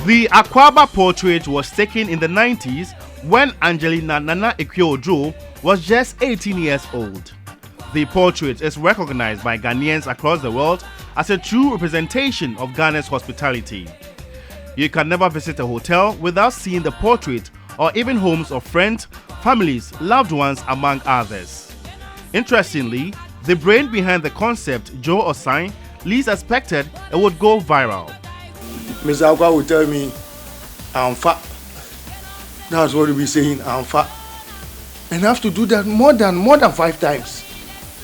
The Akwaaba portrait was taken in the 90s when Angelina Nana Ekwe-Ojo was just 18 years old. The portrait is recognized by Ghanaians across the world as a true representation of Ghana's hospitality. You can never visit a hotel without seeing the portrait or even homes of friends, families, loved ones, among others. Interestingly, the brain behind the concept, Joe Osai, least expected it would go viral. Mr. Akwa would tell me, I'm fat. That's what he'll be saying, I'm fat. And I have to do that more than 5 times.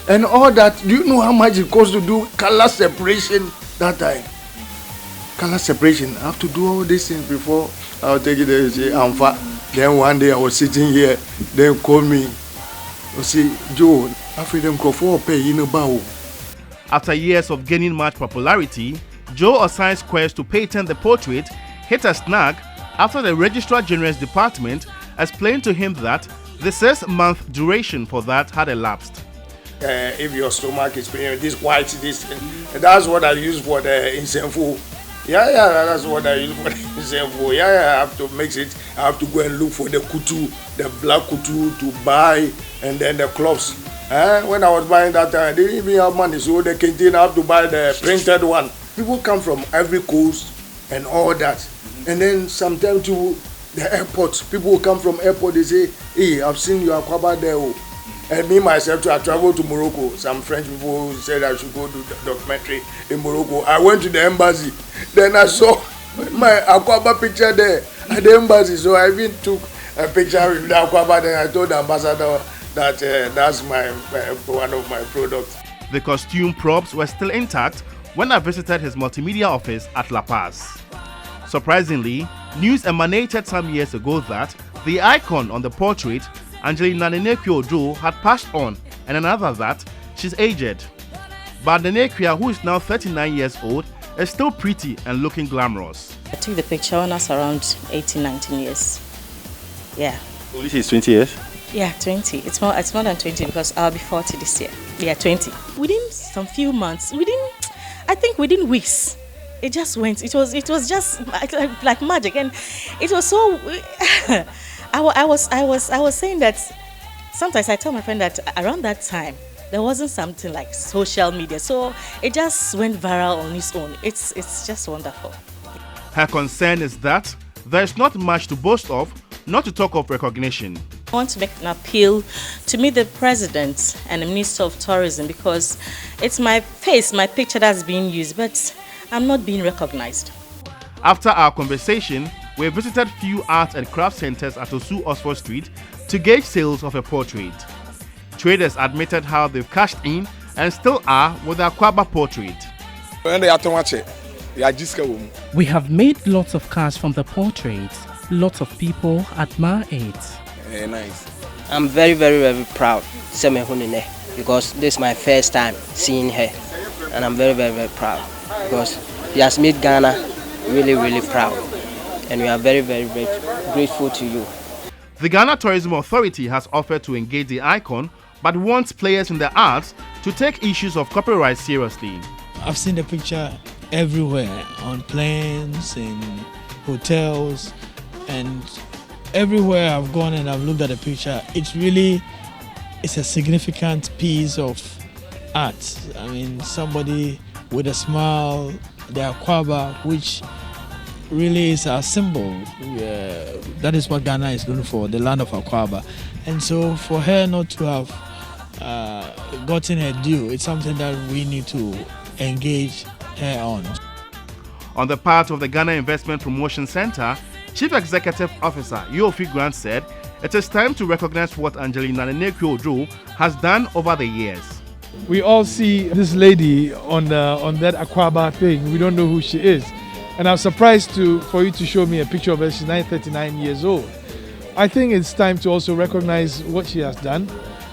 And all that, do you know how much it costs to do color separation that time? Color separation, I have to do all these things before I'll take it there and say, I'm fat. Then one day I was sitting here, they called me, you see, Joe, after them go for pay in a bow. After years of gaining much popularity, Joe Osai's quest to patent the portrait hit a snag after the Registrar General's department explained to him that the 6-month duration for that had elapsed. If your stomach is paining, this white, that's what I use for the insenfu. Yeah, that's what I use for the insenfu. Yeah, I have to mix it. I have to go and look for the kutu, the black kutu to buy, and then the cloths. When I was buying that time, they didn't even have money, so the canteen I have to buy the printed one. People come from every coast and all that. And then sometimes to the airport, people will come from airport, they say, hey, I've seen you Akwaaba there. And me myself too, I traveled to Morocco. Some French people said I should go do the documentary in Morocco. I went to the embassy. Then I saw my Akwaaba picture there at the embassy. So I even took a picture with the Akwaaba. Then I told the ambassador that that's one of my products. The costume props were still intact when I visited his multimedia office at La Paz. Surprisingly, news emanated some years ago that the icon on the portrait, Angelina Nana Ekwe-Ojo, had passed on, and another that she's aged. But Nana Ekwe, who is now 39 years old, is still pretty and looking glamorous. I took the picture when I was around 18, 19 years. Yeah. So this is 20 years? Yeah, 20. It's more than 20 because I'll be 40 this year. Yeah, 20. Within some few months, within weeks, it just went. It was just like magic, and it was so. I was saying that sometimes I tell my friend that around that time there wasn't something like social media, so it just went viral on its own. It's just wonderful. Her concern is that there is not much to boast of, not to talk of recognition. I want to make an appeal to meet the President and the Minister of Tourism because it's my face, my picture that's being used, but I'm not being recognized. After our conversation, we visited few art and craft centers at Osu Oxford Street to gauge sales of a portrait. Traders admitted how they've cashed in and still are with the Akwaaba portrait. We have made lots of cash from the portrait. Lots of people admire it. Very nice. I'm very, very, very proud because this is my first time seeing her, and I'm very, very, very proud because she has made Ghana really, really proud, and we are very, very, very grateful to you. The Ghana Tourism Authority has offered to engage the icon, but wants players in the arts to take issues of copyright seriously. I've seen the picture everywhere, on planes, in hotels, and everywhere I've gone and I've looked at the picture, it's a significant piece of art. I mean, somebody with a smile, the Akwaaba, which really is our symbol. That is what Ghana is known for, the land of Akwaaba. And so for her not to have gotten her due, it's something that we need to engage her on. On the part of the Ghana Investment Promotion Center, Chief Executive Officer Yofi Grant said it is time to recognize what Angelina Nana Ekwe-Ojo has done over the years. We all see this lady on that Akwaaba thing. We don't know who she is. And I'm surprised for you to show me a picture of her. She's 39 years old. I think it's time to also recognize what she has done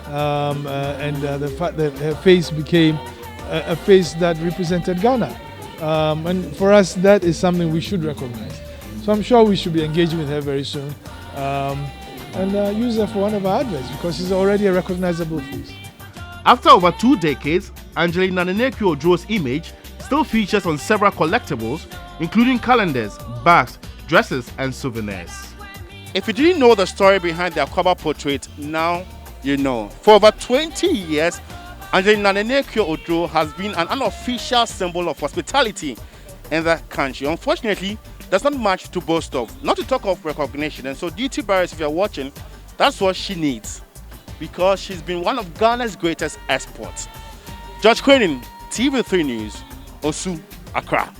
and the fact that her face became a face that represented Ghana. And for us, that is something we should recognize. So I'm sure we should be engaging with her very soon and use her for one of our adverts because she's already a recognizable face. After over 2 decades, Angelina Nana Ekwe-Ojo's image still features on several collectibles, including calendars, bags, dresses, and souvenirs. If you didn't know the story behind the Akwaaba portrait, now you know. For over 20 years, Angelina Odro has been an unofficial symbol of hospitality in the country. Unfortunately, there's not much to boast of, not to talk of recognition. And so, duty bearers, if you're watching, that's what she needs, because she's been one of Ghana's greatest exports. George Craning, TV3 News, Osu, Accra.